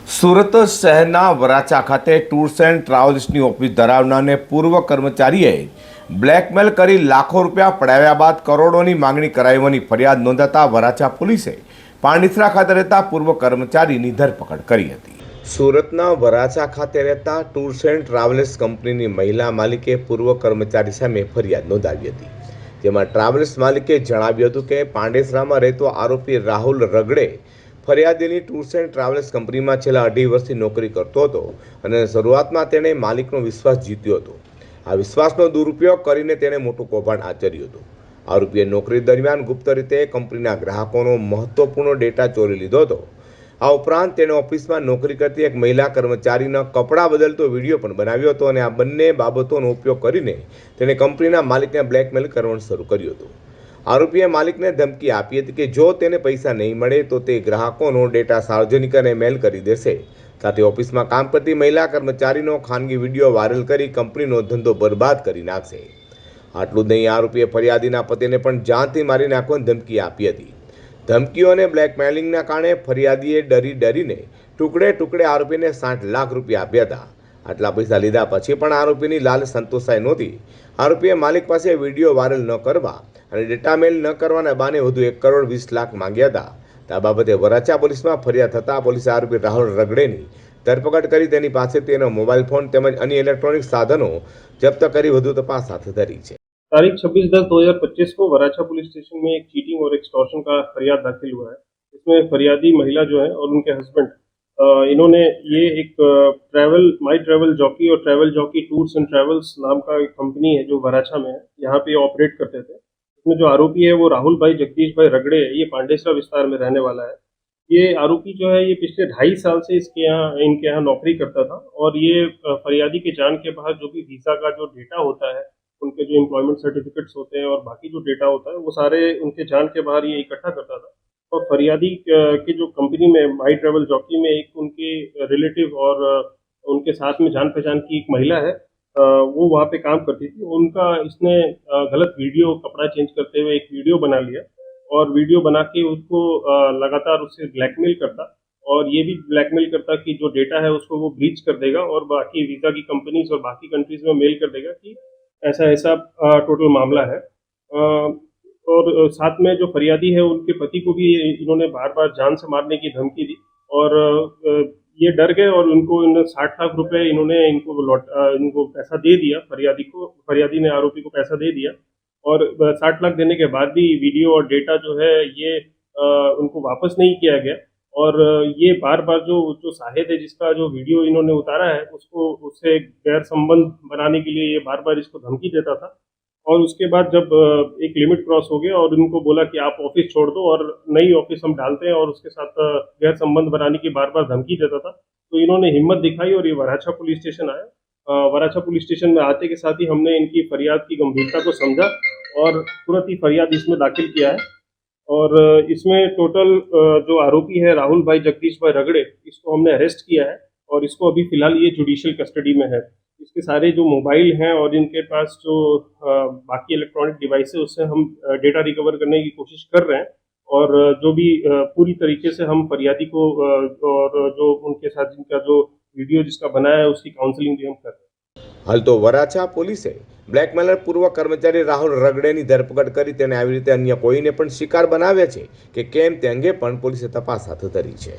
સુરત શહેરના વરાછા ખાતે tours and ટ્રાવેલ્સની office ધરાવનારને પૂર્વ કર્મચારીએ બ્લેકમેલ કરી લાખો રૂપિયા પડાવ્યા બાદ કરોડોની માંગણી કરાવવાની ફરિયાદ નોંધાતા વરાછા પોલીસે પાંડિસરા ખાતે રહેતા પૂર્વ કર્મચારીની ધરપકડ કરી હતી। સુરતના વરાછા ખાતે રહેતા ટૂર્સ એન્ડ ટ્રાવેલ્સ કંપનીની મહિલા માલિકે પૂર્વ કર્મચારી સામે ફરિયાદ નોંધાવી હતી, જેમાં ટ્રાવેલ્સ માલિકે જણાવ્યું હતું કે પાંડેસરામાં રહેતો આરોપી રાહુલ રગડે ફરિયાદીની ટૂર્સ એન્ડ ટ્રાવેલ્સ કંપનીમાં છેલ્લા 2.5 વર્ષથી નોકરી કરતો હતો અને શરૂઆતમાં તેણે માલિકનો વિશ્વાસ જીત્યો હતો। આ વિશ્વાસનો દુરુપયોગ કરીને તેણે મોટું કૌભાંડ આચર્યું હતું। આરોપીએ નોકરી દરમિયાન ગુપ્ત રીતે કંપનીના ગ્રાહકોનો મહત્વપૂર્ણ ડેટા ચોરી લીધો હતો। આ ઉપરાંત તેણે ઓફિસમાં નોકરી કરતી એક મહિલા કર્મચારીના કપડાં બદલતો વિડીયો પણ બનાવ્યો હતો અને આ બંને બાબતોનો ઉપયોગ કરીને તેણે કંપનીના માલિકને બ્લેકમેલ કરવાનું શરૂ કર્યું હતું। આરોપીએ માલિકને ધમકી આપી હતી કે જો તેને પૈસા નહીં મળે તો તે ગ્રાહકોનો ડેટા સાર્વજનિક અને મેલ કરી દેશે, સાથે ઓફિસમાં કામ કરતી મહિલા કર્મચારીનો ખાનગી વિડીયો વાયરલ કરી કંપનીનો ધંધો બરબાદ કરી નાખશે। આટલું જ નહીં, આરોપીએ ફરિયાદીના પતિને પણ જાનથી મારી નાખવાની ધમકી આપી હતી। ધમકીઓ અને બ્લેકમેલિંગના કારણે ફરિયાદીએ ડરીને ટુકડે ટુકડે આરોપીને 60 લાખ રૂપિયા આપ્યા હતા। આટલા પૈસા લીધા પછી પણ આરોપીની લાલચ સંતોષાઈ નહોતી। આરોપીએ માલિક પાસે વિડીયો વાયરલ ન કરવા અને ડેટા મેલ ન કરવાના બહાને વધુ 1 કરોડ 20 લાખ માંગ્યા હતા। આ બાબતે વરાછા પોલીસમાં ફરિયાદ થતાં પોલીસે આરોપી રાહુલ રગડેની ધરપકડ કરી તેની પાસેથી તેનો મોબાઈલ ફોન તેમજ અન્ય ઇલેક્ટ્रॉनिक साधनों जब्त કરી વધુ તપાસ હાથ ધરી છે। तारीख 26/10/2025 को वराछा पुलिस स्टेशन में एक चीटिंग और एक्सटॉर्शन का फरियाद दाखिल हुआ है। इसमें फरियादी महिला जो है और उनके हस्बैंड इन्होंने ये एक माई ट्रैवल जॉकी और travel jockey tours and travels नाम का एक कंपनी है जो वराछा में है, यहाँ पे ऑपरेट करते थे। इसमें जो आरोपी है वो राहुल भाई जगदीश भाई रगड़े है, ये पांडेसरा विस्तार में रहने वाला है। ये आरोपी जो है ये पिछले 2.5 साल से इनके यहाँ नौकरी करता था और ये फरियादी के जान के बाद जो भी वीज़ा का जो डेटा होता है, उनके जो एम्प्लॉयमेंट सर्टिफिकेट्स होते हैं और बाकी जो डेटा होता है वो सारे उनके जान के बाहर ये इकट्ठा करता था। और फरियादी की जो कंपनी में माई ट्रैवल जॉकी में एक उनके रिलेटिव और उनके साथ में जान पहचान की एक महिला है, वो वहाँ पे काम करती थी। उनका इसने गलत वीडियो कपड़ा चेंज करते हुए एक वीडियो बना लिया और वीडियो बना के उसको लगातार उससे ब्लैकमेल करता और ये भी ब्लैकमेल करता कि जो डेटा है उसको वो ब्रीच कर देगा और बाकी वीज़ा की कंपनीज और बाकी कंट्रीज में मेल कर देगा कि ऐसा ऐसा टोटल मामला है। और साथ में जो फरियादी है उनके पति को भी इन्होंने बार बार जान से मारने की धमकी दी और ये डर गए और उनको 60 लाख रुपए इनको पैसा दे दिया। फरियादी ने आरोपी को पैसा दे दिया और 60 लाख देने के बाद भी वीडियो और डेटा जो है ये उनको वापस नहीं किया गया। और ये बार बार जो शाहिद है जिसका जो वीडियो इन्होंने उतारा है उससे गैर संबंध बनाने के लिए ये बार बार इसको धमकी देता था। और उसके बाद जब एक लिमिट क्रॉस हो गया और इनको बोला कि आप ऑफिस छोड़ दो और नई ऑफिस हम डालते हैं और उसके साथ गैर संबंध बनाने की बार बार धमकी देता था, तो इन्होंने हिम्मत दिखाई और ये वराछा पुलिस स्टेशन आया। वराछा पुलिस स्टेशन में आते के साथ ही हमने इनकी फरियाद की गंभीरता को समझा और तुरंत ही फरियाद इसमें दाखिल किया है। और इसमें टोटल जो आरोपी है राहुल भाई जगदीश भाई रगड़े, इसको हमने अरेस्ट किया है और इसको अभी फिलहाल ये जुडिशियल कस्टडी में है। इसके सारे जो मोबाइल हैं और इनके पास जो बाकी इलेक्ट्रॉनिक डिवाइस है उससे हम डेटा रिकवर करने की कोशिश कर रहे हैं और जो भी पूरी तरीके से हम फरियादी को और जो उनके साथ जिनका जो वीडियो जिसका बनाया है उसकी काउंसलिंग भी हम कर रहे हैं। हाल तो वराछा પોલીસે બ્લેકમેલર પૂર્વ કર્મચારી રાહુલ રગડેની ધરપકડ કરી તેને આવી રીતે અન્ય કોઈને પણ શિકાર બનાવે છે કે કેમ તે અંગે પણ પોલીસે તપાસ હાથ ધરી છે।